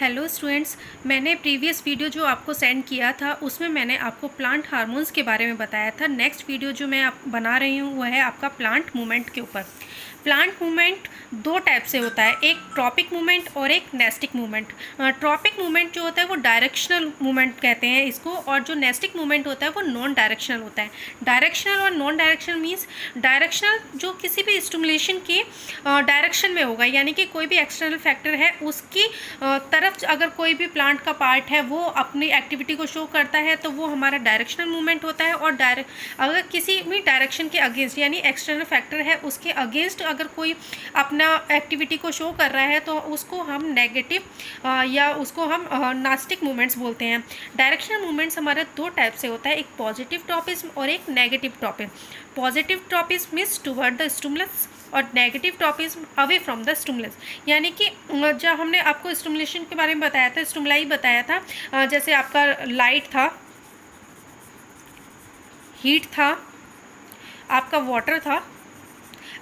Hello students, मैंने previous video जो आपको सेंड किया था उसमें मैंने आपको प्लांट हार्मोन्स के बारे में बताया था। नेक्स्ट वीडियो जो मैं बना रही हूँ वह है आपका प्लांट मूवमेंट के ऊपर। प्लांट मूवमेंट दो टाइप से होता है, एक ट्रॉपिक मूवमेंट और एक नेस्टिक मूवमेंट। ट्रॉपिक मूवमेंट जो होता है वो डायरेक्शनल मूवमेंट कहते हैं इसको, और जो नेस्टिक मूवमेंट होता है वो नॉन डायरेक्शनल होता है। डायरेक्शनल और नॉन डायरेक्शनल मीन्स डायरेक्शनल जो किसी भी स्टिमुलेशन के डायरेक्शन में होगा, यानी कि कोई भी एक्सटर्नल फैक्टर है उसकी तरफ अगर कोई भी प्लांट का पार्ट है वो अपनी एक्टिविटी को शो करता है तो वो हमारा डायरेक्शनल मूवमेंट होता है। और अगर किसी भी डायरेक्शन के अगेंस्ट यानी एक्सटर्नल फैक्टर है उसके अगेंस्ट अगर कोई अपना एक्टिविटी को शो कर रहा है तो उसको हम नेगेटिव या उसको हम नास्टिक मूवमेंट्स बोलते हैं। डायरेक्शनल मूवमेंट्स हमारे दो टाइप से होता है, एक पॉजिटिव ट्रॉपिज्म और एक negative tropism. Positive tropism means toward the stimulus और negative tropism away from the stimulus. यानी कि जब हमने आपको स्टिमुलेशन के बारे में बताया था, स्टिमुलाई बताया था, जैसे आपका लाइट था, हीट था, आपका वाटर था,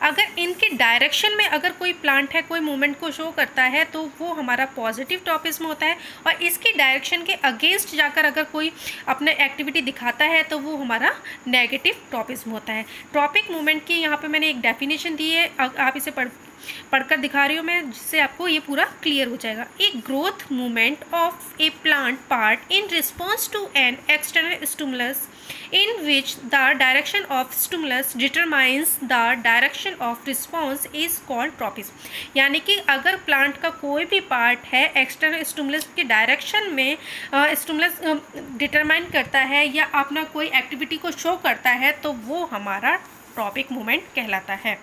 अगर इनके डायरेक्शन में अगर कोई प्लांट है कोई मूवमेंट को शो करता है तो वो हमारा पॉजिटिव ट्रॉपिज्म होता है, और इसकी डायरेक्शन के अगेंस्ट जाकर अगर कोई अपने एक्टिविटी दिखाता है तो वो हमारा नेगेटिव ट्रॉपिज्म होता है। ट्रॉपिक मूवमेंट की यहाँ पे मैंने एक डेफिनेशन दी है, आप इसे पढ़कर दिखा रही हूँ मैं, जिससे आपको ये पूरा क्लियर हो जाएगा। A growth movement of a plant part in response to an external stimulus in which the direction of stimulus determines the direction of response is called tropism। यानी कि अगर प्लांट का कोई भी पार्ट है एक्सटर्नल स्टिमुलस के direction में stimulus determine करता है या अपना कोई एक्टिविटी को शो करता है तो वो हमारा ट्रॉपिक मूवमेंट कहलाता है।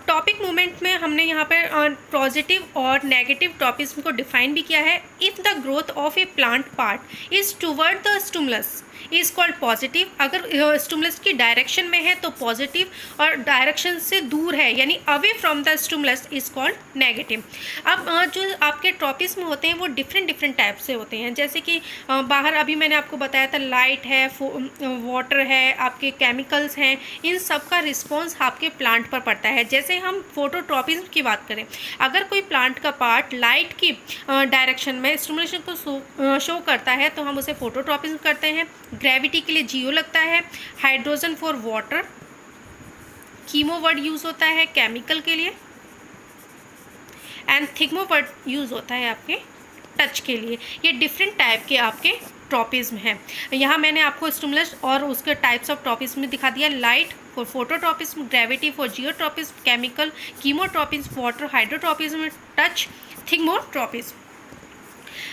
टॉपिक मूवमेंट में हमने यहाँ पर पॉजिटिव और नेगेटिव ट्रॉपिज्म को डिफाइन भी किया है। If the growth of a plant part is toward the stimulus is called positive. अगर स्टिमुलस की डायरेक्शन में है तो पॉजिटिव, और डायरेक्शन से दूर है यानी away from the stimulus is called negative. अब जो आपके ट्रॉपिज्म होते हैं वो डिफरेंट टाइप से होते हैं, जैसे कि बाहर अभी मैंने आपको बताया था लाइट है, वाटर है, आपके केमिकल्स हैं, इन सब का रिस्पॉन्स आपके प्लांट पर पड़ता है। जैसे हम फोटोट्रॉपिज्म की बात करें, अगर कोई प्लांट का पार्ट लाइट की डायरेक्शन में स्टिमुलेशन को शो करता है तो हम उसे फोटोट्रॉपिज्म करते हैं। ग्रेविटी के लिए जियो लगता है, hydrogen for water, chemo word use होता है केमिकल के लिए, एंड थिग्मो वर्ड यूज़ होता है आपके टच के लिए। ये डिफरेंट टाइप के आपके ट्रॉपिज्म हैं। यहाँ मैंने आपको स्टिमुलस और उसके टाइप्स ऑफ ट्रॉपिज्म में दिखा दिया। Light for phototropism, gravity for geotropism, chemical, chemotropism, water, hydrotropism, touch, thigmotropism.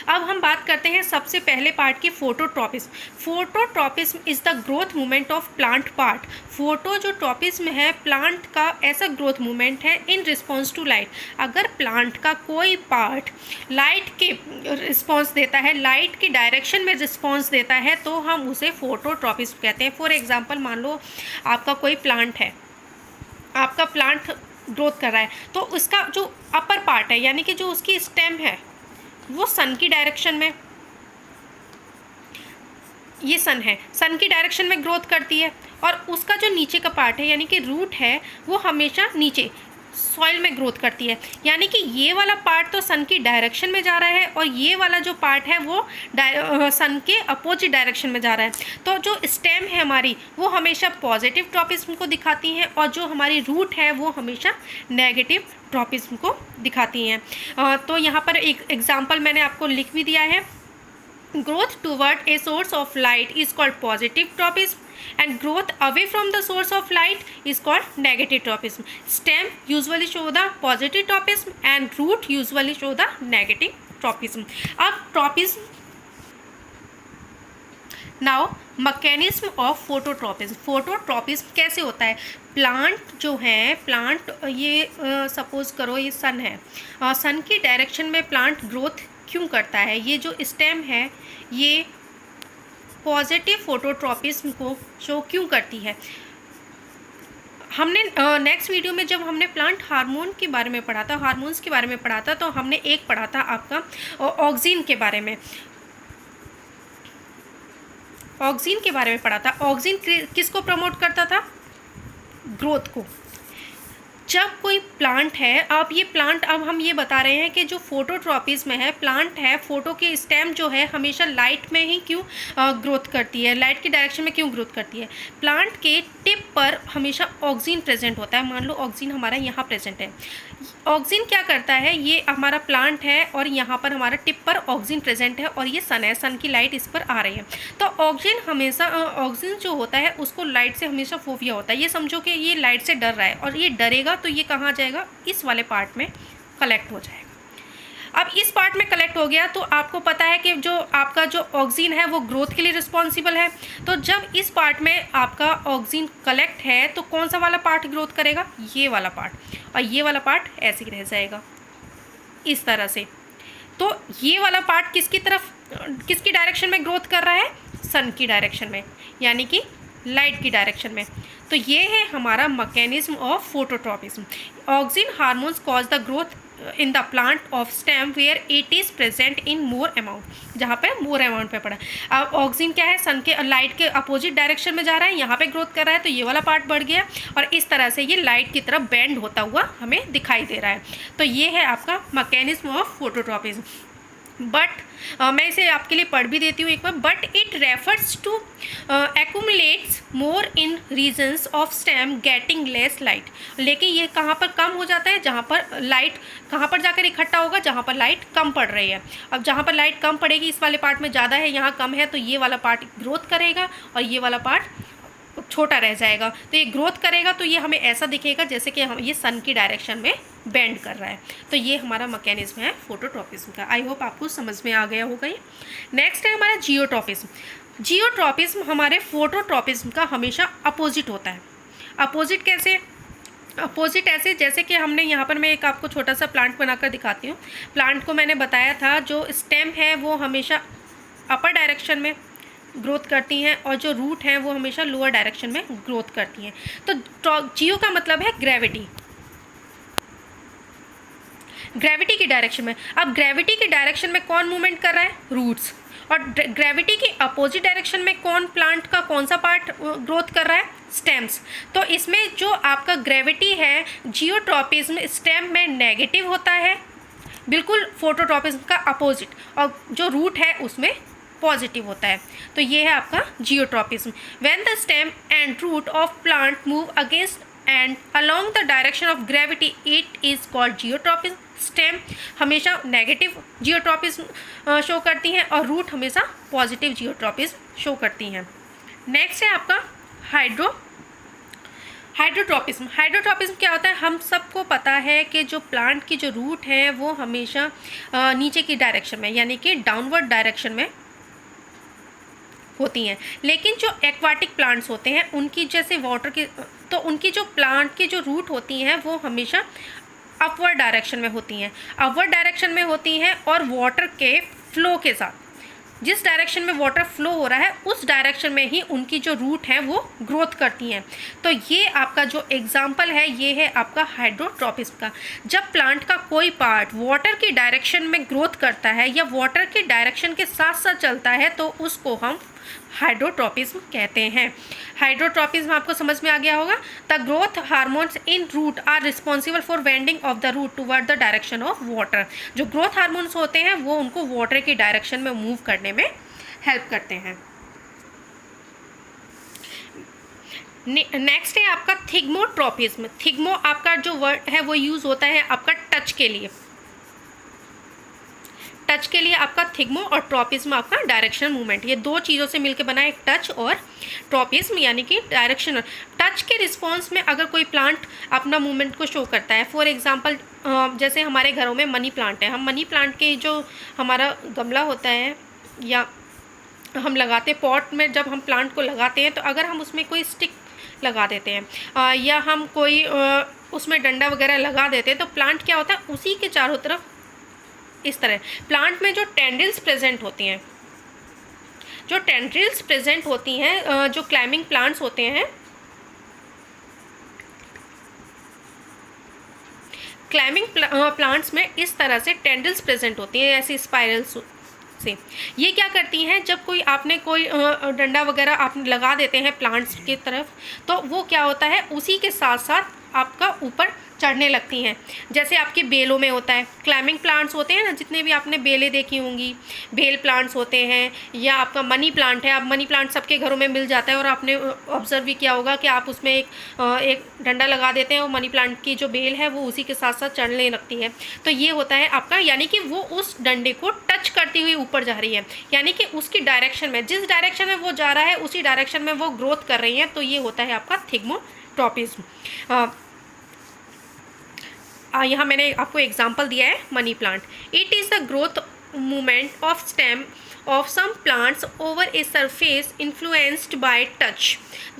अब हम बात करते हैं सबसे पहले पार्ट की phototropism. Phototropism is the growth movement of plant part. Photo जो ट्रॉपिज्म है प्लांट का ऐसा ग्रोथ मूवमेंट है इन रिस्पॉन्स टू लाइट। अगर प्लांट का कोई पार्ट लाइट के रिस्पॉन्स देता है, लाइट की डायरेक्शन में रिस्पॉन्स देता है तो हम उसे फोटोट्रॉपिज्म कहते हैं। फॉर एग्जाम्पल मान लो आपका कोई प्लांट है, आपका प्लांट ग्रोथ कर रहा है तो उसका जो अपर पार्ट है यानी कि जो उसकी स्टेम है वो सन की डायरेक्शन में, ये सन है, सन की डायरेक्शन में ग्रोथ करती है, और उसका जो नीचे का पार्ट है यानी कि रूट है वो हमेशा नीचे सॉइल में ग्रोथ करती है। यानी कि ये वाला पार्ट तो सन की डायरेक्शन में जा रहा है और ये वाला जो पार्ट है वो सन के अपोजिट डायरेक्शन में जा रहा है। तो जो स्टेम है हमारी वो हमेशा पॉजिटिव ट्रॉपिज्म को दिखाती हैं, और जो हमारी रूट है वो हमेशा नेगेटिव ट्रॉपिज्म को दिखाती हैं। तो यहाँ पर एक एग्जाम्पल मैंने आपको लिख भी दिया है। Growth toward a source of light is called positive tropism, and growth away from the source of light is called negative tropism. Stem usually show the positive tropism and root usually show the negative tropism. अब tropism, now mechanism of phototropism. Phototropism कैसे होता है? Plant जो है, plant ये suppose करो ये सन है, सन की डायरेक्शन में प्लांट ग्रोथ क्यों करता है? ये जो स्टेम है ये पॉजिटिव फोटोट्रॉपिज्म को शो क्यों करती है? हमने नेक्स्ट वीडियो में जब हमने प्लांट हार्मोन के बारे में पढ़ा था, हार्मोन्स के बारे में पढ़ा था, तो हमने एक पढ़ा था आपका ऑक्सीन के बारे में, ऑक्सीन के बारे में पढ़ा था। ऑक्सीन किसको प्रमोट करता था? ग्रोथ को। जब कोई प्लांट है, आप ये प्लांट, अब हम ये बता रहे हैं कि जो फोटोट्रॉपिज्म है, प्लांट है, फोटो की स्टेम जो है हमेशा लाइट में ही क्यों ग्रोथ करती है, लाइट की डायरेक्शन में क्यों ग्रोथ करती है। प्लांट के टिप पर हमेशा ऑक्सीजन प्रेजेंट होता है। मान लो ऑक्सीजन हमारा यहाँ प्रेजेंट है। ऑक्सीजन क्या करता है, ये हमारा प्लांट है और यहाँ पर हमारा टिप पर ऑक्सीजन प्रेजेंट है और ये सन है, सन की लाइट इस पर आ रही है। तो ऑक्सीजन हमेशा, ऑक्सीजन जो होता है उसको लाइट से हमेशा फोबिया होता है। ये समझो कि ये लाइट से डर रहा है और ये डरेगा तो ये कहाँ जाएगा, इस वाले पार्ट में कलेक्ट हो जाएगा। अब इस पार्ट में कलेक्ट हो गया तो आपको पता है कि जो आपका जो ऑक्सीजन है वो ग्रोथ के लिए रिस्पॉन्सिबल है। तो जब इस पार्ट में आपका ऑक्सीजन कलेक्ट है तो कौन सा वाला पार्ट ग्रोथ करेगा, ये वाला पार्ट, और ये वाला पार्ट ऐसे ही रह जाएगा इस तरह से। तो ये वाला पार्ट किसकी तरफ, किसकी डायरेक्शन में ग्रोथ कर रहा है, सन की डायरेक्शन में, यानी कि लाइट की डायरेक्शन में। तो ये है हमारा mechanism of phototropism. Oxygen hormones cause the growth in the plant of stem where it is present in more amount, जहाँ पे मोर अमाउंट पे पड़ा। अब ऑक्सीजन क्या है, सन के लाइट के अपोजिट डायरेक्शन में जा रहा है, यहाँ पे ग्रोथ कर रहा है तो ये वाला पार्ट बढ़ गया और इस तरह से ये लाइट की तरफ बेंड होता हुआ हमें दिखाई दे रहा है। तो ये है आपका मैकेनिज्म ऑफ फोटोट्रॉपिज्म। बट मैं इसे आपके लिए पढ़ भी देती हूँ एक बार। But it refers to accumulates more in regions of stem getting less light. लेकिन ये कहाँ पर कम हो जाता है, जहाँ पर लाइट, कहाँ पर जाकर इकट्ठा होगा, जहाँ पर लाइट कम पड़ रही है। अब जहाँ पर लाइट कम पड़ेगी, इस वाले पार्ट में ज़्यादा है, यहाँ कम है, तो ये वाला पार्ट ग्रोथ करेगा और ये वाला पार्ट छोटा रह जाएगा। तो ये ग्रोथ करेगा तो ये हमें ऐसा दिखेगा जैसे कि हम ये सन की डायरेक्शन में बेंड कर रहा है। तो ये हमारा मैकेनिज्म है फोटोट्रॉपिज्म का। आई होप आपको समझ में आ गया होगा ये। नेक्स्ट है हमारा जियोट्रॉपिज्म। जियोट्रॉपिज्म हमारे फोटोट्रॉपिज्म का हमेशा अपोजिट होता है। अपोजिट कैसे, अपोजिट ऐसे जैसे कि हमने यहाँ पर, मैं एक आपको छोटा सा प्लांट बनाकर दिखाती हूँ। प्लांट को मैंने बताया था जो स्टेम है वो हमेशा अपर डायरेक्शन में ग्रोथ करती हैं और जो रूट हैं वो हमेशा लोअर डायरेक्शन में ग्रोथ करती हैं। तो जियो का मतलब है ग्रेविटी, ग्रेविटी की डायरेक्शन में। अब ग्रेविटी की डायरेक्शन में कौन मूवमेंट कर रहा है, रूट्स। और ग्रेविटी की अपोजिट डायरेक्शन में कौन, प्लांट का कौन सा पार्ट ग्रोथ कर रहा है, स्टेम्स। तो इसमें जो आपका ग्रेविटी है, जियोट्रॉपिज्म स्टेम में नेगेटिव होता है, बिल्कुल फोटोट्रॉपिज्म का अपोजिट, और जो रूट है उसमें पॉजिटिव होता है। तो ये है आपका geotropism. When the stem and root of plant move against and along the direction of gravity it is called geotropism. Stem हमेशा नेगेटिव जियोट्रॉपिज्म शो करती हैं और रूट हमेशा पॉजिटिव जियोट्रॉपिज्म शो करती हैं। नेक्स्ट है आपका हाइड्रोट्रॉपिज्म। हाइड्रोट्रॉपिज्म क्या होता है, हम सबको पता है कि जो प्लांट की जो रूट है वो हमेशा नीचे की डायरेक्शन में, यानी कि डाउनवर्ड डायरेक्शन में होती हैं। लेकिन जो एक्वाटिक प्लांट्स होते हैं उनकी, जैसे वाटर के, तो उनकी जो प्लांट की जो रूट होती हैं वो हमेशा अपवर्ड डायरेक्शन में होती हैं, अपवर्ड डायरेक्शन में होती हैं और वाटर के फ्लो के साथ, जिस डायरेक्शन में वाटर फ्लो हो रहा है उस डायरेक्शन में ही उनकी जो रूट है वो ग्रोथ करती हैं। तो ये आपका जो एग्जाम्पल है ये है आपका हाइड्रोट्रॉपिज्म का। जब प्लांट का कोई पार्ट वाटर की डायरेक्शन में ग्रोथ करता है या वाटर की डायरेक्शन के साथ साथ चलता है तो उसको हम हाइड्रोट्रॉपिज्म कहते हैं। हाइड्रोट्रॉपिज्म आपको समझ में आ गया होगा। The growth hormones in root are responsible for bending of the root toward the direction of water. जो ग्रोथ हार्मोन्स होते हैं वो उनको वाटर की डायरेक्शन में मूव करने में हेल्प करते हैं। नेक्स्ट है आपका थिग्मोट्रॉपिज्म। थिग्मो आपका जो वर्ड है वो यूज़ होता है आपका टच के लिए, टच के लिए आपका थिग्मो, और ट्रॉपिज्म आपका डायरेक्शनल मूवमेंट। ये दो चीज़ों से मिलकर बना है टच और ट्रॉपिज्म, यानी कि डायरेक्शनल। टच के रिस्पॉन्स में अगर कोई प्लांट अपना मूवमेंट को शो करता है, फॉर एग्जांपल जैसे हमारे घरों में मनी प्लांट है, हम मनी प्लांट के जो हमारा गमला होता है या हम लगाते हैं पॉट में, जब हम प्लांट को लगाते हैं तो अगर हम उसमें कोई स्टिक लगा देते हैं या हम कोई उसमें डंडा वगैरह लगा देते हैं तो प्लांट क्या होता है, उसी के चारों तरफ इस तरह प्लांट में जो टेंड्रिल्स प्रेजेंट होती हैं, जो टेंड्रिल्स प्रेजेंट होती हैं, जो क्लाइंबिंग प्लांट्स होते हैं, क्लाइंबिंग प्लांट्स में इस तरह से टेंड्रिल्स प्रेजेंट होती हैं, ऐसी स्पाइरल्स से। ये क्या करती हैं, जब कोई आपने कोई डंडा वगैरह आप लगा देते हैं प्लांट्स की तरफ, तो वो क्या होता है, उसी के साथ साथ आपका ऊपर चढ़ने लगती हैं। जैसे आपकी बेलों में होता है, क्लाइंबिंग प्लांट्स होते हैं ना, जितने भी आपने बेलें देखी होंगी, बेल प्लांट्स होते हैं, या आपका मनी प्लांट है। अब मनी प्लांट सबके घरों में मिल जाता है और आपने ऑब्जर्व भी किया होगा कि आप उसमें एक डंडा लगा देते हैं और मनी प्लांट की जो बेल है वो उसी के साथ साथ चढ़ने लगती है। तो ये होता है आपका, यानी कि वो उस डंडे को टच करती हुई ऊपर जा रही है, यानी कि उसकी डायरेक्शन में, जिस डायरेक्शन में वो जा रहा है उसी डायरेक्शन में वो ग्रोथ कर रही है। तो ये होता है आपका थिगमोट्रोपिज्म। यहाँ मैंने आपको एग्जाम्पल दिया है money plant. It is the growth movement of stem of some plants over a surface influenced by touch.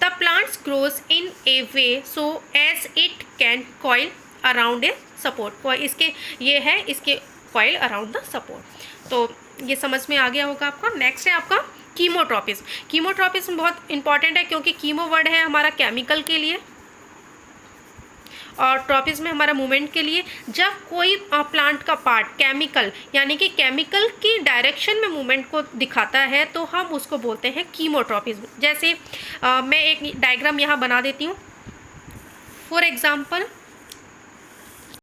The plants grows in a way so as it can coil around a support. इसके ये है इसके coil around the support. तो ये समझ में आ गया होगा आपका। नेक्स्ट है आपका कीमोट्रोपिज्म। कीमोट्रोपिज्म बहुत इंपॉर्टेंट है क्योंकि कीमो वर्ड है हमारा केमिकल के लिए और ट्रोपिज्म में हमारा मूवमेंट के लिए। जब कोई प्लांट का पार्ट केमिकल, यानी कि केमिकल की डायरेक्शन में मूवमेंट को दिखाता है तो हम उसको बोलते हैं कीमोट्रोपिज्म। जैसे मैं एक डायग्राम यहाँ बना देती हूँ। For example